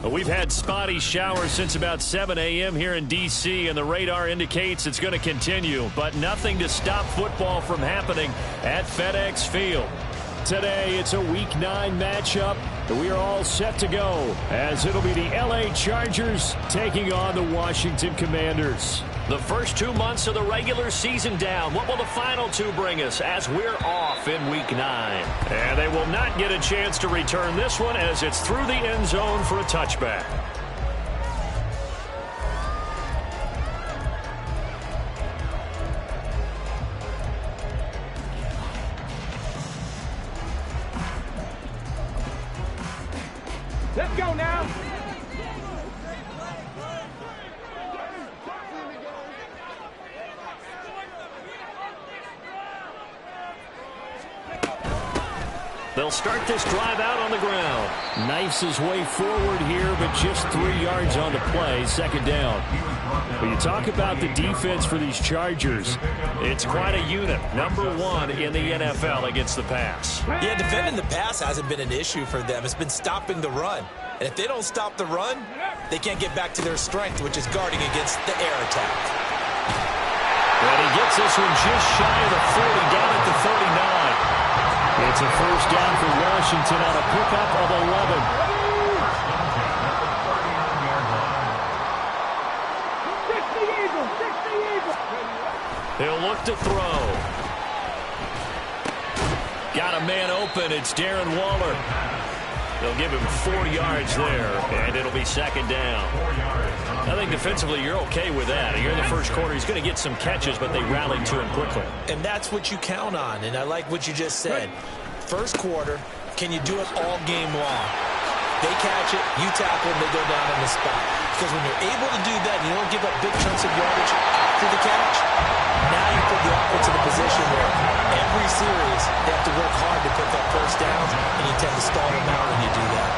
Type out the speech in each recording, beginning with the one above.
We've had spotty showers since about 7 a.m. here in D.C., and the radar indicates it's going to continue, but nothing to stop football from happening at FedEx Field. Today, it's a Week 9 matchup, and we are all set to go, as it'll be the L.A. Chargers taking on the Washington Commanders. The first 2 months of the regular season down. What will the final 2 bring us as we're off in Week 9? And they will not get a chance to return this one as it's through the end zone for a touchback. Let's go now. They'll start this drive out on the ground. Knifes his way forward here, but just 3 yards on the play, second down. When you talk about the defense for these Chargers, it's quite a unit. Number 1 in the NFL against the pass. Yeah, defending the pass hasn't been an issue for them. It's been stopping the run. And if they don't stop the run, they can't get back to their strength, which is guarding against the air attack. And he gets this one just shy of the 40, down at the 39. It's a first down for Washington on a pickup of 11. He'll look to throw. Got a man open. It's Darren Waller. They'll give him 4 yards there, and it'll be second down. I think defensively you're okay with that. Here in the first quarter, he's going to get some catches, but they rallied to him quickly. And that's what you count on, and I like what you just said. First quarter, can you do it all game long? They catch it, you tackle them, they go down on the spot. Because when you're able to do that, and you don't give up big chunks of yardage after the catch, now you put the offense in a position where every series they have to work hard to pick up first downs, and you tend to stall them out when you do that.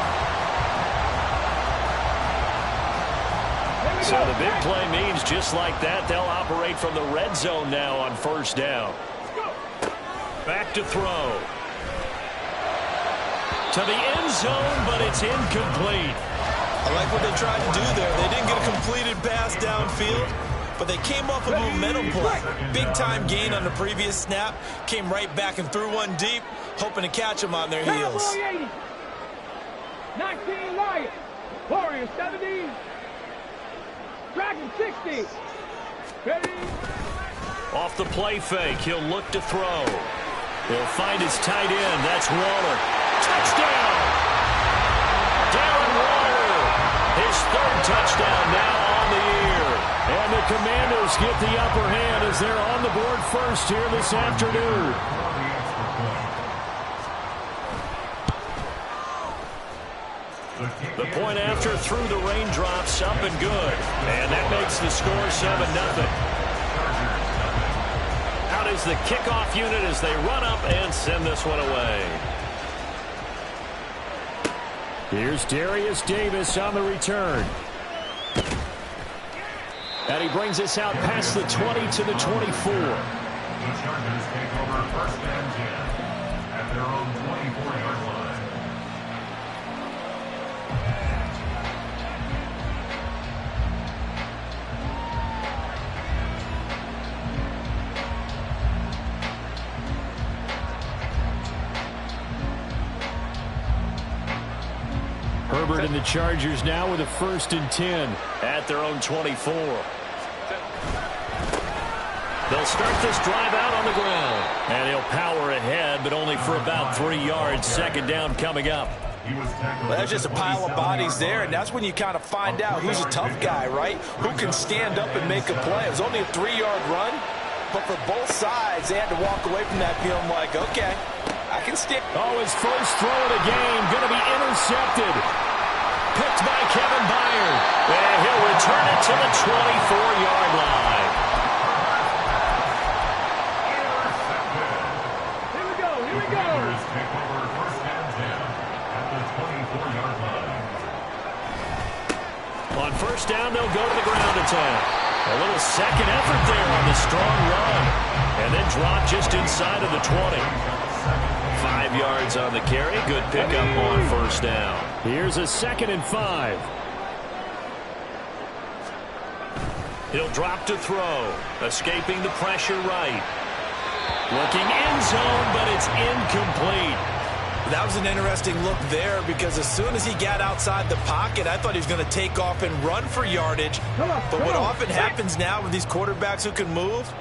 So the big play means just like that, they'll operate from the red zone now on first down. Back to throw. To the end zone, but it's incomplete. I like what they tried to do there. They didn't get a completed pass downfield, but they came off a momentum play. Big-time gain on the previous snap. Came right back and threw one deep, hoping to catch them on their heels. 19 Lions. Warriors 70. Dragon 60. Ready? Off the play fake, he'll look to throw. He'll find his tight end. That's Waller. Touchdown! Darren Waller. His 3rd touchdown now on the year. And the Commanders get the upper hand as they're on the board first here this afternoon. The point after through the raindrops, up and good. And that makes the score 7-0. Out is the kickoff unit as they run up and send this one away. Here's Darius Davis on the return. And he brings us out past the 20 to the 24. The Chargers take over first and 10 at their own 24-yard line. Herbert and the Chargers now with a 1st and 10 at their own 24. They'll start this drive out on the ground. And he'll power ahead, but only for about 3 yards. Second down coming up. Well, there's just a pile of bodies there, and that's when you kind of find out who's a tough guy, right? Who can stand up and make a play. It was only a 3-yard run, but for both sides, they had to walk away from that feeling like, okay, I can stick. Oh, his first throw of the game going to be intercepted. Picked by Kevin Byard. And he'll return it to the 24-yard line. Here we go. Take over first and 10 at the On first down, they'll go to the ground attack. A little second effort there on the strong run. And then drop just inside of the 20. 5 yards on the carry. Good pickup on first down. Here's a 2nd and 5. He'll drop to throw. Escaping the pressure right. Looking end zone, but it's incomplete. That was an interesting look there because as soon as he got outside the pocket, I thought he was going to take off and run for yardage. But what often happens now with these quarterbacks who can move,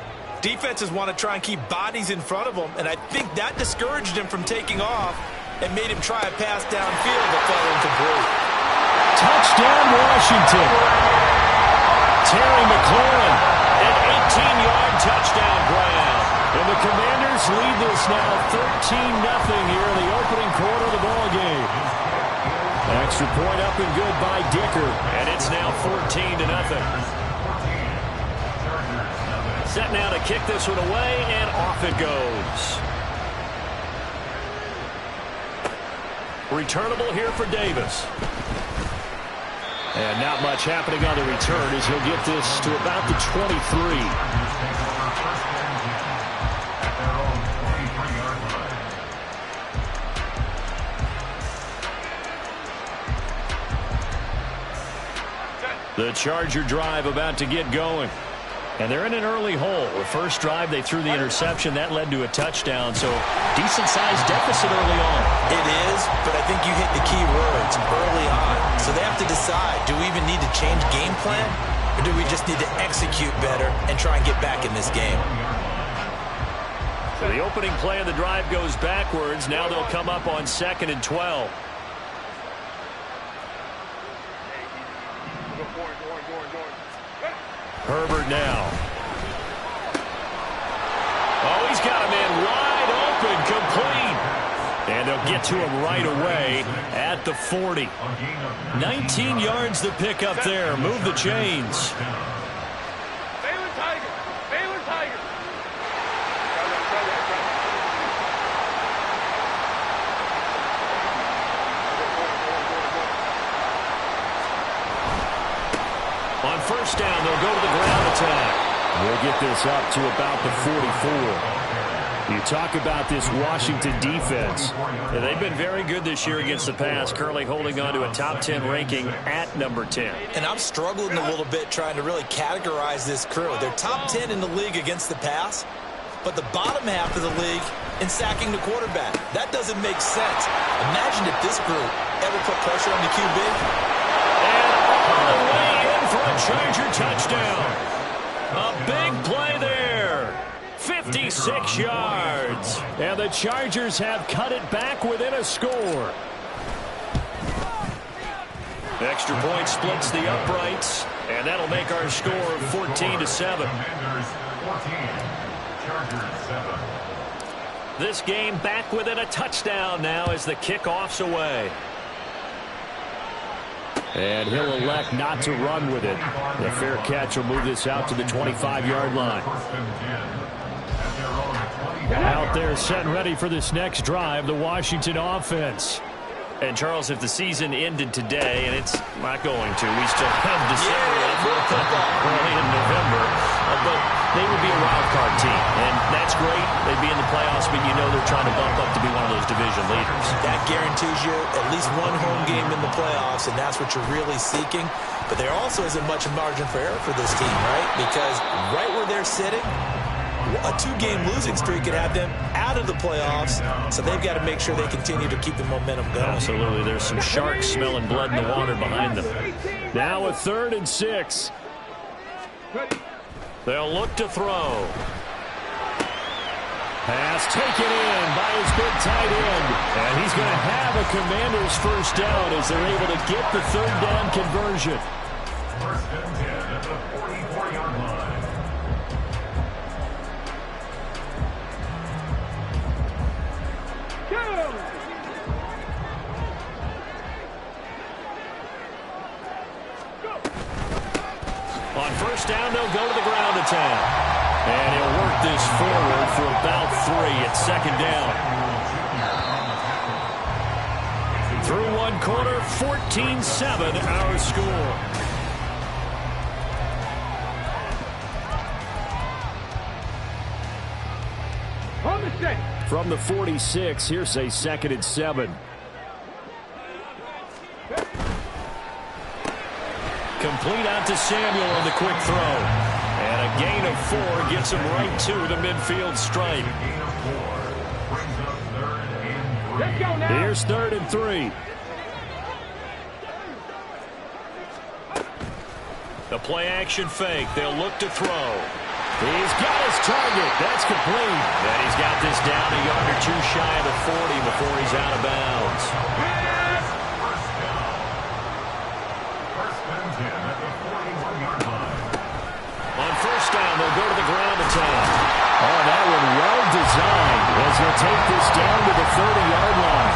defenses want to try and keep bodies in front of them, and I think that discouraged him from taking off and made him try a pass downfield that fell incomplete. Touchdown, Washington. Terry McLaurin, an 18-yard touchdown grab. And the Commanders lead this now 13-0 here in the opening quarter of the ball game. Extra point up and good by Dicker, and it's now 14-0. Set now to kick this one away, and off it goes. Returnable here for Davis. And not much happening on the return as he'll get this to about the 23. The Charger drive about to get going. And they're in an early hole. The first drive, they threw the interception. That led to a touchdown. So decent-sized deficit early on. It is, but I think you hit the key words early on. So they have to decide, do we even need to change game plan? Or do we just need to execute better and try and get back in this game? So the opening play of the drive goes backwards. Now they'll come up on 2nd and 12. Herbert now. Oh, he's got a man wide open, complete. And they'll get to him right away at the 40. 19 yards the pick up there. Move the chains. Baylor Tiger. Baylor Tiger. On first down, they'll go to the ground attack. They'll get this up to about the 44. You talk about this Washington defense. They've been very good this year against the pass, currently holding on to a top 10 ranking at number 10. And I'm struggling a little bit trying to really categorize this crew. They're top 10 in the league against the pass, but the bottom half of the league in sacking the quarterback. That doesn't make sense. Imagine if this group ever put pressure on the QB. And all the way in for a Charger touchdown. A big play there. 56 yards. And the Chargers have cut it back within a score. Extra point splits the uprights. And that'll make our score 14-7. This game back within a touchdown now as the kickoff's away. And he'll elect not to run with it. The fair catch will move this out to the 25-yard line. Out there set and ready for this next drive, the Washington offense. And, Charles, if the season ended today, and it's not going to, we still have December early in November, but they would be a wild card team. And that's great. They'd be in the playoffs, but you know they're trying to bump up to be one of those division leaders. That guarantees you at least one home game in the playoffs, and that's what you're really seeking. But there also isn't much margin for error for this team, right? Because right where they're sitting, a 2-game losing streak could have them out of the playoffs, so they've got to make sure they continue to keep the momentum going. Absolutely. There's some sharks smelling blood in the water behind them. Now a 3rd and 6. They'll look to throw. Pass taken in by his big tight end. And he's going to have a Commander's first down as they're able to get the 3rd down conversion. First and 10 at the 44-yard line. On first down, they'll go to the ground attack. And he'll work this forward for about 3 at 2nd down. Through one quarter, 14-7 our score. From the 46, here's a 2nd and 7. Complete out to Samuel on the quick throw. And a gain of 4 gets him right to the midfield stripe. Here's 3rd and 3. The play action fake. They'll look to throw. He's got his target. That's complete. And he's got this down a yard or 2 shy of the 40 before he's out of bounds. On first down, they'll go to the ground attack. Oh, that one well designed as they'll take this down to the 30-yard line.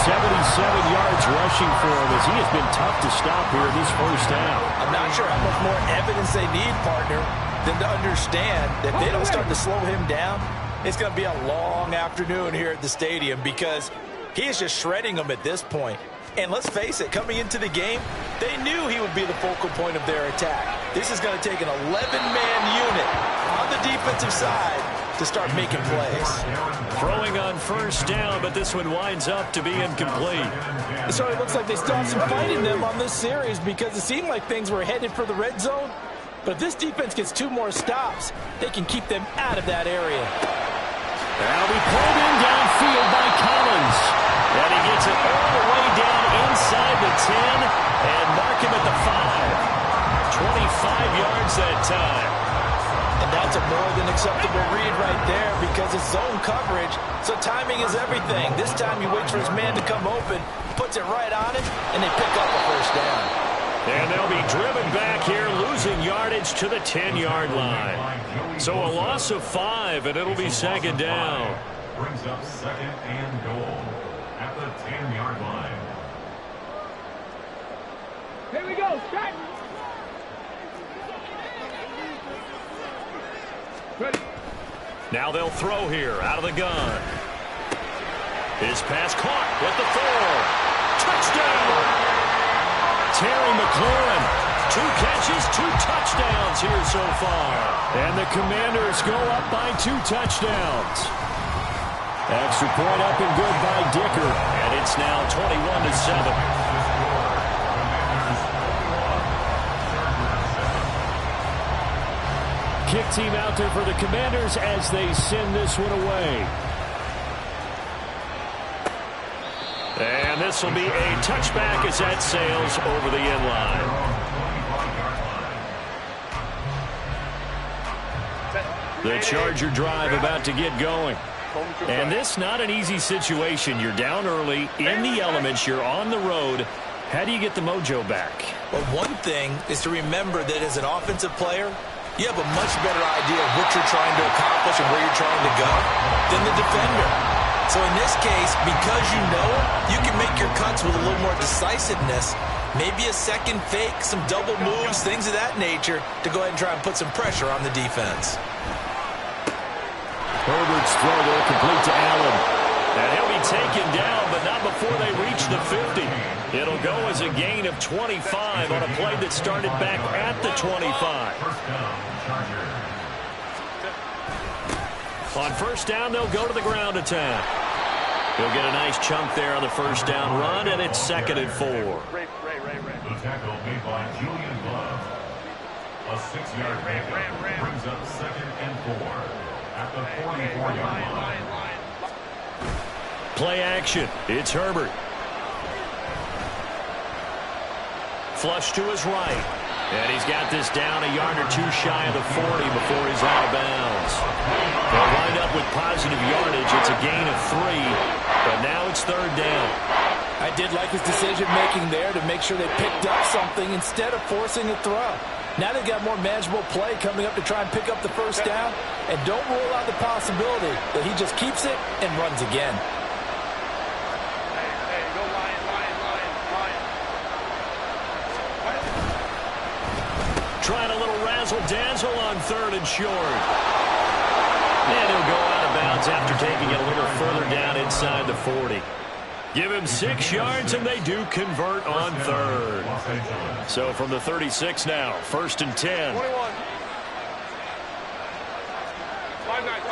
77 yards rushing for him as he has been tough to stop here in this first half. I'm not sure how much more evidence they need, partner, than to understand that if they don't start to slow him down, it's going to be a long afternoon here at the stadium because he is just shredding them at this point. And let's face it, coming into the game, they knew he would be the focal point of their attack. This is going to take an 11-man unit on the defensive side to start making plays. Throwing on first down, but this one winds up to be incomplete. So it looks like they still have some fight in them on this series because it seemed like things were headed for the red zone. But if this defense gets 2 more stops, they can keep them out of that area. Now be pulled in downfield by Collins. And he gets it all the way down inside the 10 and mark him at the 5. 25 yards that time. And that's a more than acceptable read right there because it's zone coverage, so timing is everything. This time he waits for his man to come open, puts it right on it, and they pick up a first down. And they'll be driven back here, losing yardage to the 10-yard line. So a loss of 5, and it'll be 2nd down. Brings up 2nd and goal at the 10-yard line. Here we go. Start. Ready. Now they'll throw here out of the gun. His pass caught with the throw. Touchdown! Terry McLaurin, 2 catches, 2 touchdowns here so far. And the Commanders go up by 2 touchdowns. Extra point up and good by Dicker. And it's now 21-7. Kick team out there for the Commanders as they send this one away. And this will be a touchback as that sails over the end line. The Charger drive about to get going. And this not an easy situation. You're down early, in the elements, you're on the road. How do you get the mojo back? Well, one thing is to remember that as an offensive player, you have a much better idea of what you're trying to accomplish and where you're trying to go than the defender. So in this case, because you know it, you can make your cuts with a little more decisiveness. Maybe a second fake, some double moves, things of that nature to go ahead and try and put some pressure on the defense. Herbert's throw there complete to Allen. And he'll be taken down, but not before they reach the 50. It'll go as a gain of 25 on a play that started back at the 25. On first down, they'll go to the ground attack. He'll get a nice chunk there on the first down run, and it's 2nd and 4. The tackle made by Julian Love. A 6-yard pickup brings up 2nd and 4 at the 44-yard line. Play action. It's Herbert. Flush to his right. And he's got this down a yard or 2 shy of the 40 before he's out of bounds. They'll wind up with positive yardage. It's a gain of 3, but now it's 3rd down. I did like his decision-making there to make sure they picked up something instead of forcing a throw. Now they've got more manageable play coming up to try and pick up the first down, and don't rule out the possibility that he just keeps it and runs again. Trying a little razzle-dazzle on 3rd and short. And he'll go out of bounds after taking it a little further down inside the 40. Give him 6 yards, and they do convert on 3rd. So from the 36 now, 1st and 10. 21. 5-9.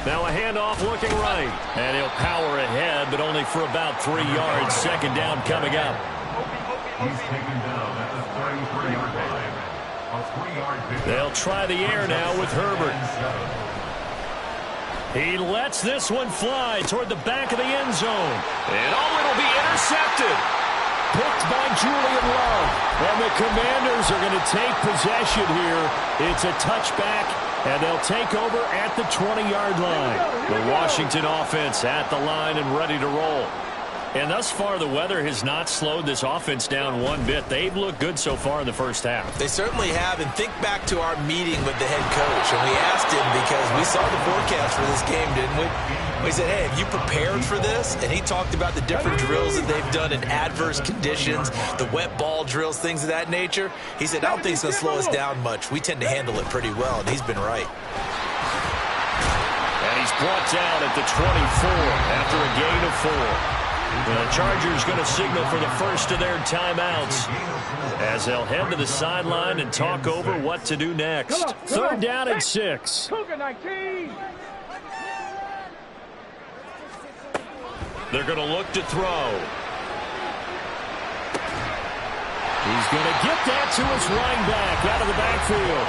Now a handoff looking right. And he'll power ahead, but only for about 3 yards. Second down coming up. He's taken down at the 33-yard line. A 3-yard pickup. They'll try the air now with Herbert. He lets this one fly toward the back of the end zone. And it'll be intercepted. Picked by Julian Love. And the Commanders are going to take possession here. It's a touchback, and they'll take over at the 20-yard line. The Washington offense at the line and ready to roll. And thus far, the weather has not slowed this offense down one bit. They've looked good so far in the first half. They certainly have. And think back to our meeting with the head coach. And we asked him, because we saw the forecast for this game, didn't we? We said, hey, have you prepared for this? And he talked about the different drills that they've done in adverse conditions, the wet ball drills, things of that nature. He said, I don't think it's going to slow us down much. We tend to handle it pretty well, and he's been right. And he's brought down at the 24 after a gain of 4. The Chargers going to signal for the first of their timeouts as they'll head to the sideline and talk over what to do next. Third down and 6. Cougar 19. They're going to look to throw. He's going to get that to his running back out of the backfield.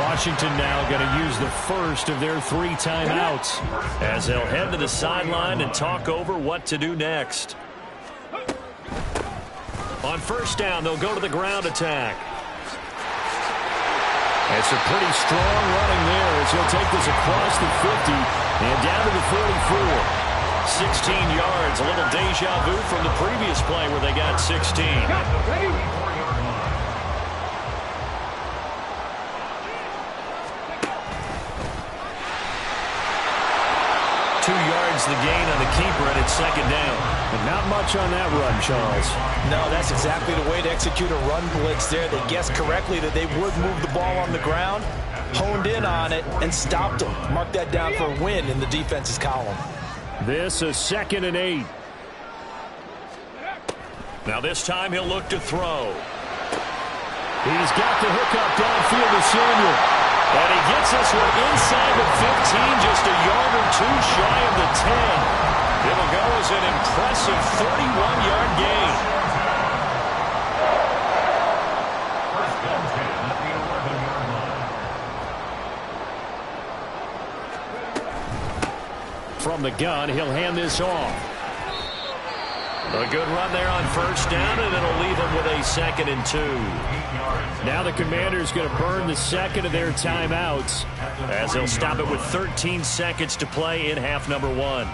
Washington now going to use the first of their 3 timeouts as they'll head to the sideline and talk over what to do next. On first down, they'll go to the ground attack. It's a pretty strong running there as he'll take this across the 50 and down to the 44. 16 yards, a little deja vu from the previous play where they got 16. Ready? 2 yards the gain on the keeper, and it's second down. And not much on that run, Charles. No, that's exactly the way to execute a run blitz there. They guessed correctly that they would move the ball on the ground, honed in on it, and stopped them. Mark that down for a win in the defense's column. This is 2nd and 8. Now this time he'll look to throw. He's got the hookup downfield to Samuel. And he gets this one inside the 15, just a yard or 2 shy of the 10. It'll go as an impressive 31-yard gain. First down 10 at the 11-yard line. From the gun, he'll hand this off. A good run there on first down, and it'll leave him with a 2nd and 2. Now the Commanders going to burn the second of their timeouts as they'll stop it with 13 seconds to play in half number 1.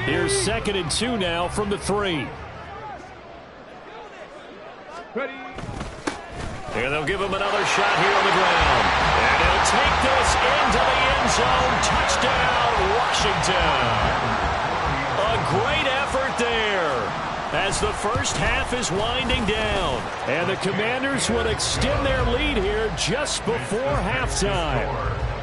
Here's 2nd and 2 now from the 3. Ready? And they'll give him another shot here on the ground. And he'll take this into the end zone. Touchdown, Washington. A great effort there as the first half is winding down. And the Commanders will extend their lead here just before halftime.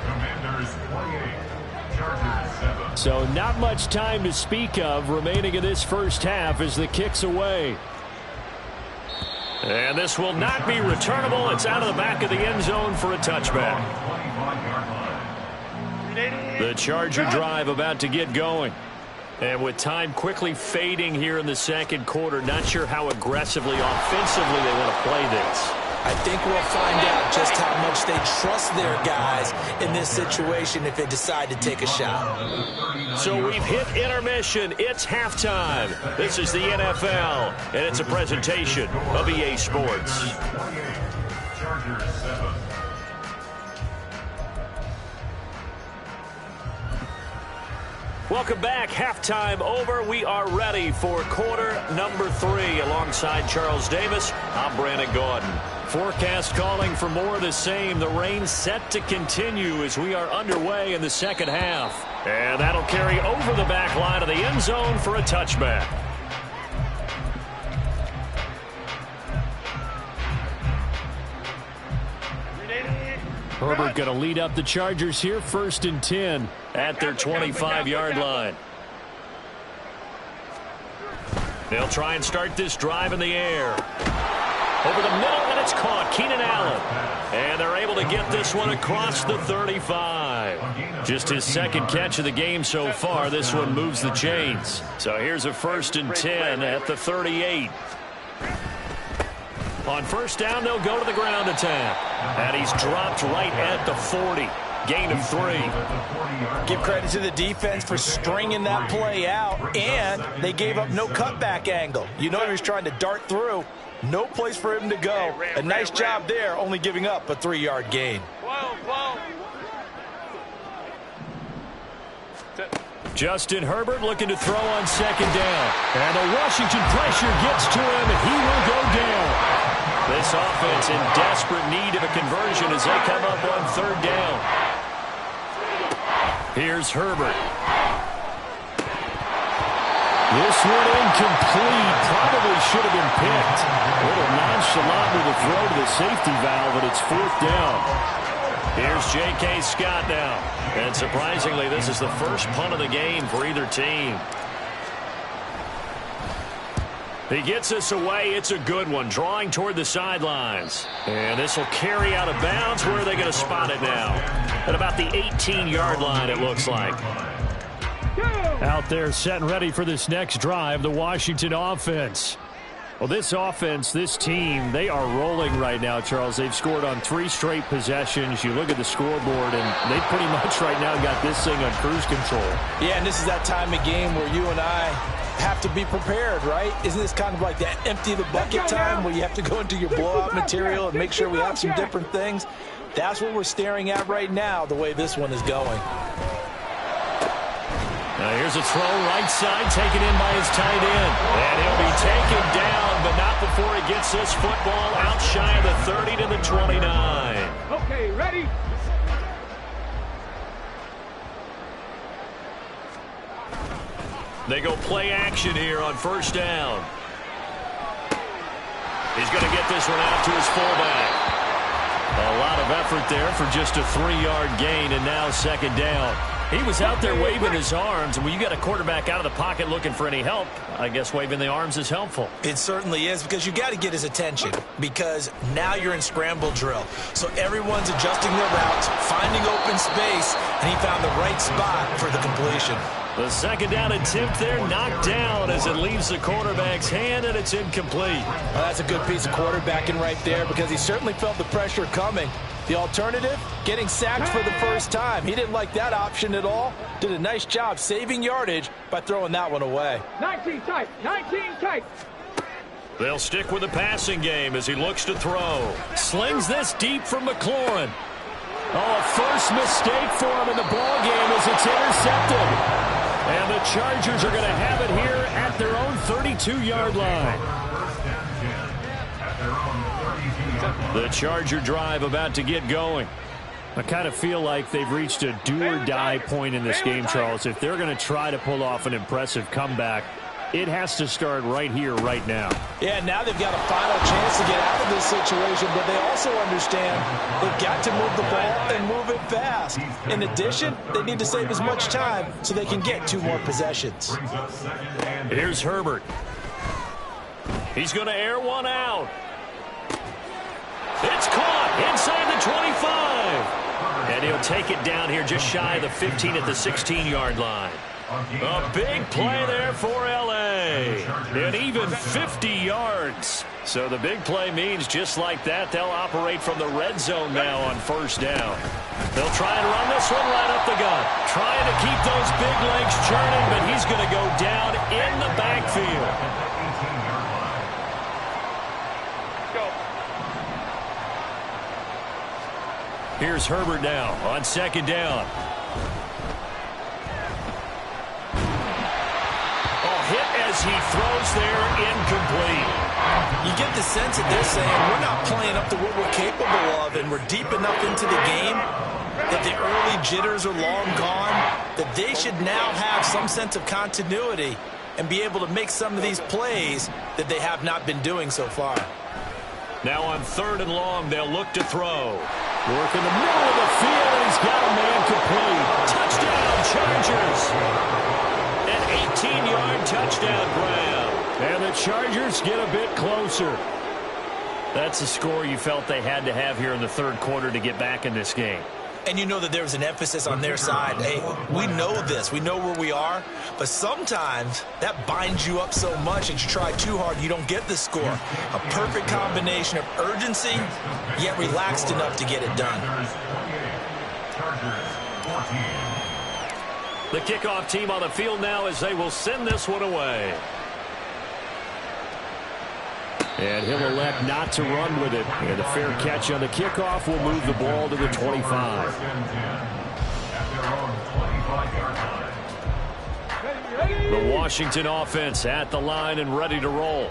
Commanders 28, Chargers 7. So not much time to speak of remaining in this first half as the kick's away. And this will not be returnable. It's out of the back of the end zone for a touchback. The Charger drive about to get going. And with time quickly fading here in the second quarter, not sure how aggressively, offensively they want to play this. I think we'll find out just how much they trust their guys in this situation if they decide to take a shot. So we've hit intermission. It's halftime. This is the NFL, and it's a presentation of EA Sports. Chargers 7. Welcome back. Halftime over. We are ready for quarter number 3. Alongside Charles Davis, I'm Brandon Gaudin. Forecast calling for more of the same. The rain set to continue as we are underway in the second half. And that'll carry over the back line of the end zone for a touchback. Herbert going to lead up the Chargers here, 1st and 10 at their 25-yard line. They'll try and start this drive in the air. Over the middle, and it's It's caught. Keenan Allen. And they're able to get this one across the 35. Just his second catch of the game so far. This one moves the chains. So here's a 1st and 10 at the 38. On first down, they'll go to the ground attack. And he's dropped right at the 40. Gain of 3. Give credit to the defense for stringing that play out, and they gave up no cutback angle. You know he was trying to dart through. No place for him to go. A nice job there, only giving up a 3-yard gain. Justin Herbert looking to throw on 2nd down. And the Washington pressure gets to him, and he will go down. This offense in desperate need of a conversion as they come up on 3rd down. Here's Herbert. This one incomplete. Probably should have been picked. A little nonchalant with a throw to the safety valve, but it's 4th down. Here's J.K. Scott now. And surprisingly, this is the first punt of the game for either team. He gets us away. It's a good one. Drawing toward the sidelines. And this will carry out of bounds. Where are they going to spot it now? At about the 18-yard line, it looks like. Out there set and ready for this next drive, the Washington offense. Well, this offense, this team, they are rolling right now, Charles. They've scored on 3 straight possessions. You look at the scoreboard, and they pretty much right now got this thing on cruise control. Yeah, and this is that time of game where you and I have to be prepared, right? Isn't this kind of like that empty the bucket time where you have to go into your blowout material and make sure we have some different things? That's what we're staring at right now, the way this one is going. Now here's a throw right side taken in by his tight end. And he'll be taken down, but not before he gets this football out shy of the 30 to the 29. Okay, ready? They go play action here on 1st down. He's going to get this one out to his fullback. A lot of effort there for just a 3-yard gain, and now 2nd down. He was out there waving his arms, and when you got a quarterback out of the pocket looking for any help, I guess waving the arms is helpful. It certainly is, because you got to get his attention, because now you're in scramble drill. So everyone's adjusting their routes, finding open space, and he found the right spot for the completion. The 2nd down attempt there knocked down as it leaves the quarterback's hand, and it's incomplete. Well, that's a good piece of quarterbacking right there, because he certainly felt the pressure coming. The alternative, getting sacked for the first time. He didn't like that option at all. Did a nice job saving yardage by throwing that one away. 19 tight, 19 tight. They'll stick with the passing game as he looks to throw. Slings this deep from McLaurin. Oh, a first mistake for him in the ball game as it's intercepted. And the Chargers are going to have it here at their own 32-yard line. The Charger drive about to get going. I kind of feel like they've reached a do-or-die point in this game, Charles. If they're going to try to pull off an impressive comeback, it has to start right here, right now. Yeah, now they've got a final chance to get out of this situation, but they also understand they've got to move the ball and move it fast. In addition, they need to save as much time so they can get 2 more possessions. Here's Herbert. He's going to air one out. It's caught inside the 25. And he'll take it down here just shy of the 15 at the 16-yard line. A big play there for L.A. And even 50 yards. So the big play means just like that, they'll operate from the red zone now on 1st down. They'll try and run this one right up the gut. Trying to keep those big legs churning, but he's going to go down in the backfield. Here's Herbert now on 2nd down. Oh, hit as he throws there, incomplete. You get the sense that they're saying we're not playing up to what we're capable of, and we're deep enough into the game that the early jitters are long gone, that they should now have some sense of continuity and be able to make some of these plays that they have not been doing so far. Now on 3rd and long, they'll look to throw. Work in the middle of the field, and he's got a man complete. Touchdown, Chargers. An 18-yard touchdown grab. And the Chargers get a bit closer. That's a score you felt they had to have here in the third quarter to get back in this game. And you know that there was an emphasis on their side. Hey, we know this. We know where we are. But sometimes that binds you up so much that you try too hard, you don't get the score. A perfect combination of urgency, yet relaxed enough to get it done. The kickoff team on the field now as they will send this one away. And he'll elect not to run with it. And a fair catch on the kickoff will move the ball to the 25. The Washington offense at the line and ready to roll.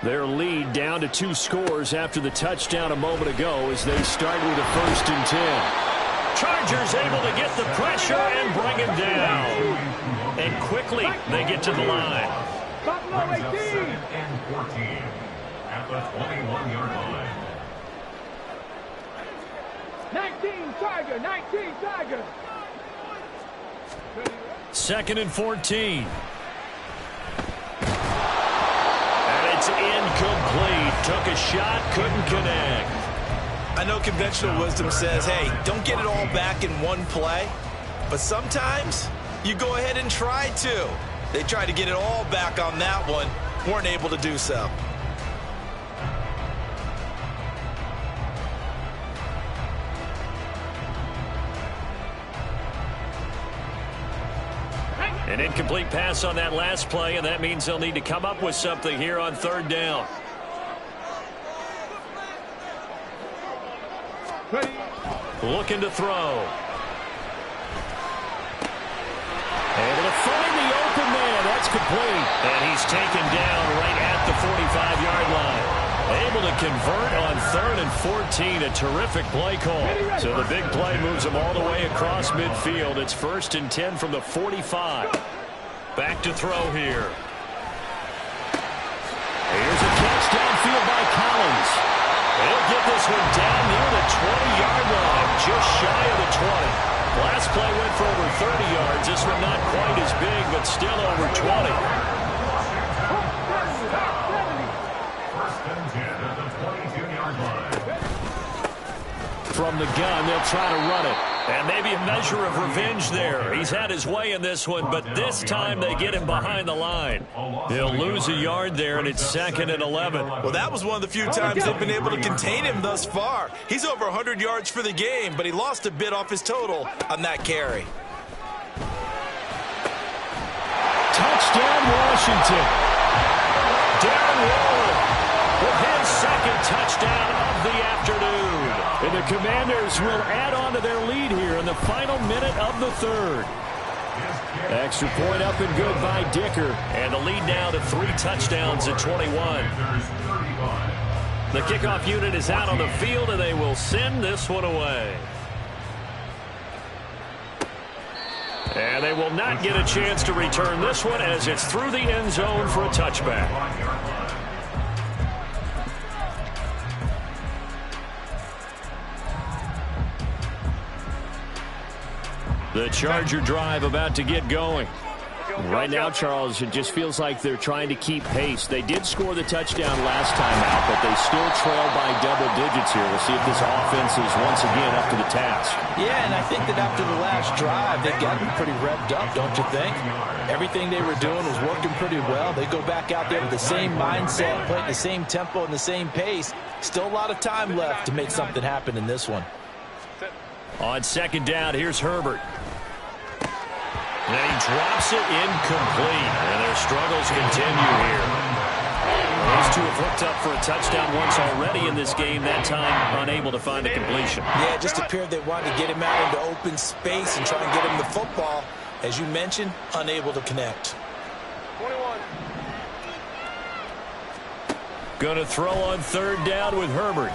Their lead down to 2 scores after the touchdown a moment ago as they start with a 1st and 10. Chargers able to get the pressure and bring him down. And quickly they get to the line. Buffalo 18. And 14 at the 21-yard line. 19 Tiger, 19 Tiger. 2nd and 14. And it's incomplete. Took a shot, couldn't connect. I know conventional wisdom says, hey, don't get it all back in one play. But sometimes you go ahead and try to. They tried to get it all back on that one. Weren't able to do so. An incomplete pass on that last play, and that means they'll need to come up with something here on 3rd down. Looking to throw. Able to find the open man. That's complete. And he's taken down right at the 45-yard line. Able to convert on 3rd and 14. A terrific play call. So the big play moves them all the way across midfield. It's 1st and 10 from the 45. Back to throw here. Here's a catch downfield by Collins. He'll get this one down near the 20-yard line, just shy of the 20. Last play went for over 30 yards. This one not quite as big, but still over 20. 1st and 10 at the 22-yard line. From the gun, they'll try to run it. And maybe a measure of revenge there. He's had his way in this one, but this time they get him behind the line. He'll lose a yard there, and it's 2nd and 11. Well, that was one of the few times they've been able to contain him thus far. He's over 100 yards for the game, but he lost a bit off his total on that carry. Touchdown, Washington. Darren Waller with his 2nd touchdown of the afternoon. And the Commanders will add on to their lead here in the final minute of the 3rd. Extra point up and good by Dicker. And the lead now to 3 touchdowns at 21. The kickoff unit is out on the field, and they will send this one away. And they will not get a chance to return this one as it's through the end zone for a touchback. The Charger drive about to get going. Right now, Charles, it just feels like they're trying to keep pace. They did score the touchdown last time out, but they still trail by double digits here. We'll see if this offense is once again up to the task. Yeah, and I think that after the last drive, they've gotten pretty revved up, don't you think? Everything they were doing was working pretty well. They go back out there with the same mindset, playing the same tempo and the same pace. Still a lot of time left to make something happen in this one. On 2nd down, here's Herbert. Then he drops it incomplete, and their struggles continue here. These two have hooked up for a touchdown once already in this game, that time unable to find a completion. Yeah, it just appeared they wanted to get him out into open space and try and get him the football. As you mentioned, unable to connect. 21. Going to throw on 3rd down with Herbert.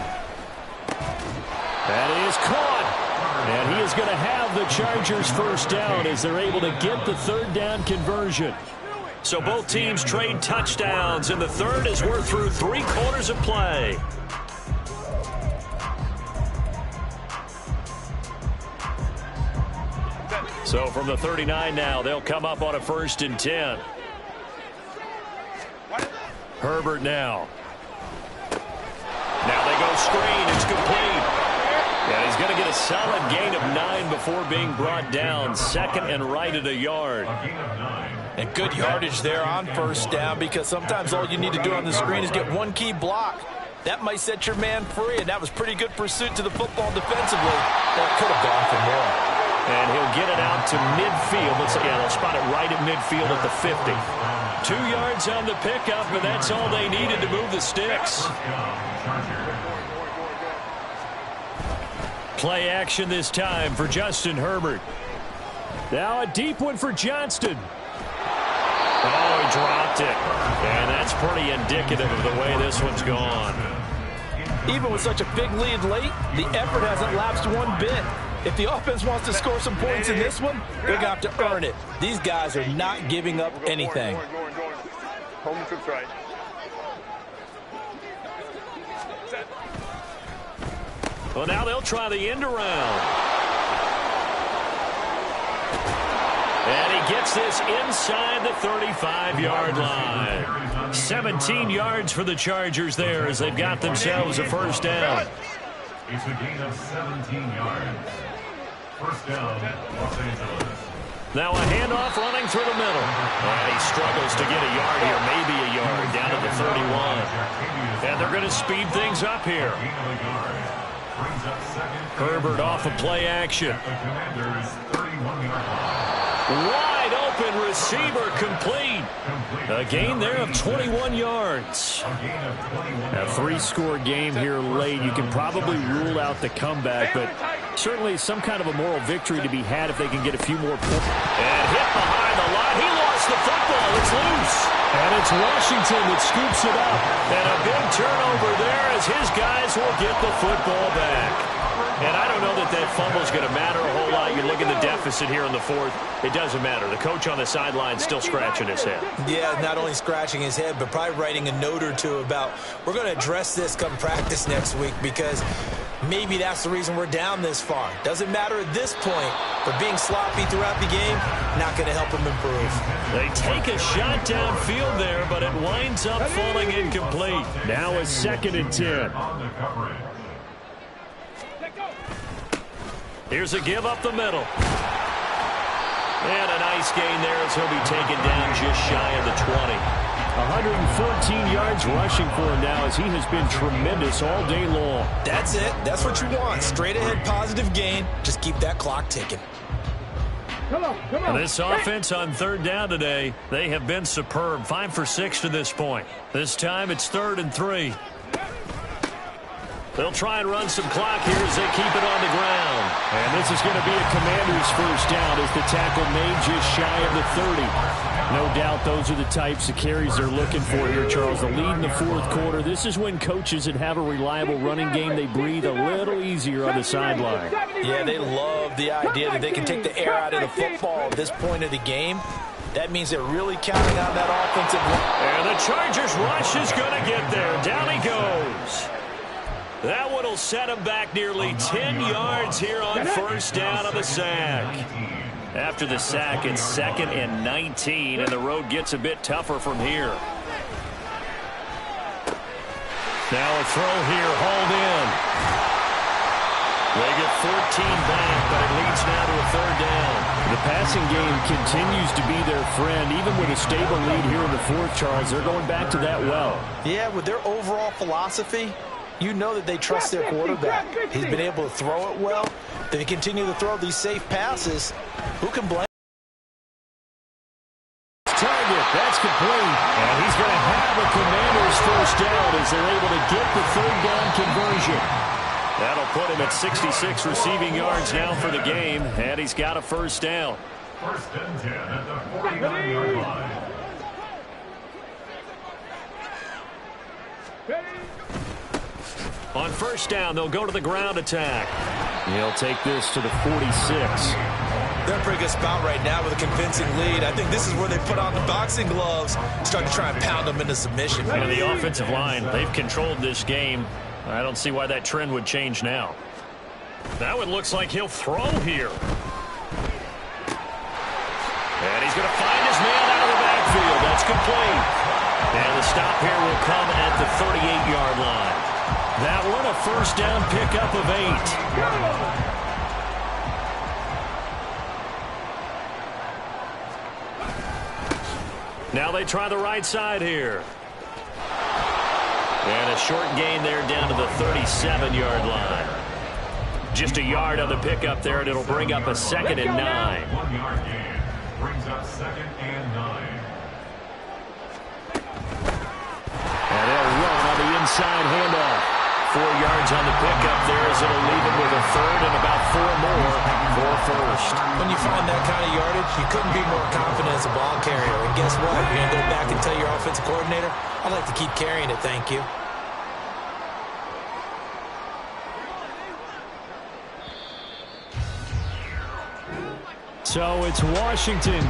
That is caught. And he is going to have the Chargers 1st down as they're able to get the 3rd down conversion. So both teams trade touchdowns, and the 3rd as we're through 3 quarters of play. So from the 39 now, they'll come up on a 1st and 10. Herbert now. Now screen. It's complete. And he's going to get a solid gain of 9 before being brought down. Second and right at a yard. And good yardage there on first down, because sometimes all you need to do on the screen is get one key block. That might set your man free, and that was pretty good pursuit to the football defensively. That could have gone for more. And he'll get it out to midfield. They'll spot it right at midfield at the 50. 2 yards on the pickup, but that's all they needed to move the sticks. Play action this time for Justin Herbert. Now a deep one for Johnston. Oh, he dropped it. And that's pretty indicative of the way this one's gone. Even with such a big lead late, the effort hasn't lapsed one bit. If the offense wants to score some points in this one, they're going to have to earn it. These guys are not giving up anything. Home troops right. Well, now they'll try the end around. And he gets this inside the 35-yard line. 17 yards for the Chargers there as they've got themselves a first down. It's a gain of 17 yards. First down, Los Angeles. Now a handoff running through the middle. And he struggles to get a yard here, maybe a yard, down to the 31. And they're going to speed things up here. Herbert off of play action. Wide open receiver complete. A gain there of 21 yards. A 3-score game here late. You can probably rule out the comeback, but certainly some kind of a moral victory to be had if they can get a few more points. And hit behind the line. He lost the football. It's loose. And it's Washington that scoops it up. And a big turnover there as his guys will get the football back. And I don't know that that fumble is going to matter a whole lot. You look at the deficit here in the fourth. It doesn't matter. The coach on the sideline still scratching his head. Yeah, not only scratching his head, but probably writing a note or two about, we're going to address this come practice next week, because maybe that's the reason we're down this far. Doesn't matter at this point, but being sloppy throughout the game, not going to help him improve. They take a shot downfield there, but it winds up falling incomplete. Now a 2nd and 10. Here's a give up the middle. And a nice gain there as he'll be taken down just shy of the 20. 114 yards rushing for him now as he has been tremendous all day long. That's it. That's what you want. Straight ahead positive gain. Just keep that clock ticking. Come on. And this offense on 3rd down today, they have been superb. 5 for 6 to this point. This time it's 3rd and 3. They'll try and run some clock here as they keep it on the ground. And this is going to be a Commanders first down as the tackle made just shy of the 30. No doubt those are the types of carries they're looking for here, Charles. The lead in the 4th quarter. This is when coaches that have a reliable running game, they breathe a little easier on the sideline. Yeah, they love the idea that they can take the air out of the football at this point of the game. That means they're really counting on that offensive line. And the Chargers rush is going to get there. Down he goes. That one will set him back nearly 10 yards here on first down of the sack. After the sack, it's 2nd and 19, and the road gets a bit tougher from here. Now a throw here, hauled in. They get 14 back, but it leads now to a 3rd down. The passing game continues to be their friend. Even with a stable lead here in the 4th, Charles, they're going back to that well. Yeah, with their overall philosophy, you know that they trust their quarterback. He's been able to throw it well. They continue to throw these safe passes. Who can blame? Target, that's complete. And he's going to have a Commanders first down as they're able to get the 3rd down conversion. That'll put him at 66 receiving yards now for the game, and he's got a first down. 1st and 10 at the 49-yard line. On first down, they'll go to the ground attack. He'll take this to the 46. They're in a pretty good spot right now with a convincing lead. I think this is where they put on the boxing gloves, start to try and pound them into submission. And the offensive line, they've controlled this game. I don't see why that trend would change now. Now it looks like he'll throw here. And he's going to find his man out of the backfield. That's complete. And the stop here will come at the 38-yard line. That one a first down pickup of 8. Now they try the right side here. And a short gain there down to the 37-yard line. Just a yard on the pickup there, and it'll bring up a 2nd and 9. 1 yard gain brings up 2nd and 9. And they'll run on the inside handoff. 4 yards on the pickup there as it'll leave it with a 3rd and about 4 more for a first. When you find that kind of yardage, you couldn't be more confident as a ball carrier. And guess what? You're going to go back and tell your offensive coordinator, I'd like to keep carrying it, thank you. So it's Washington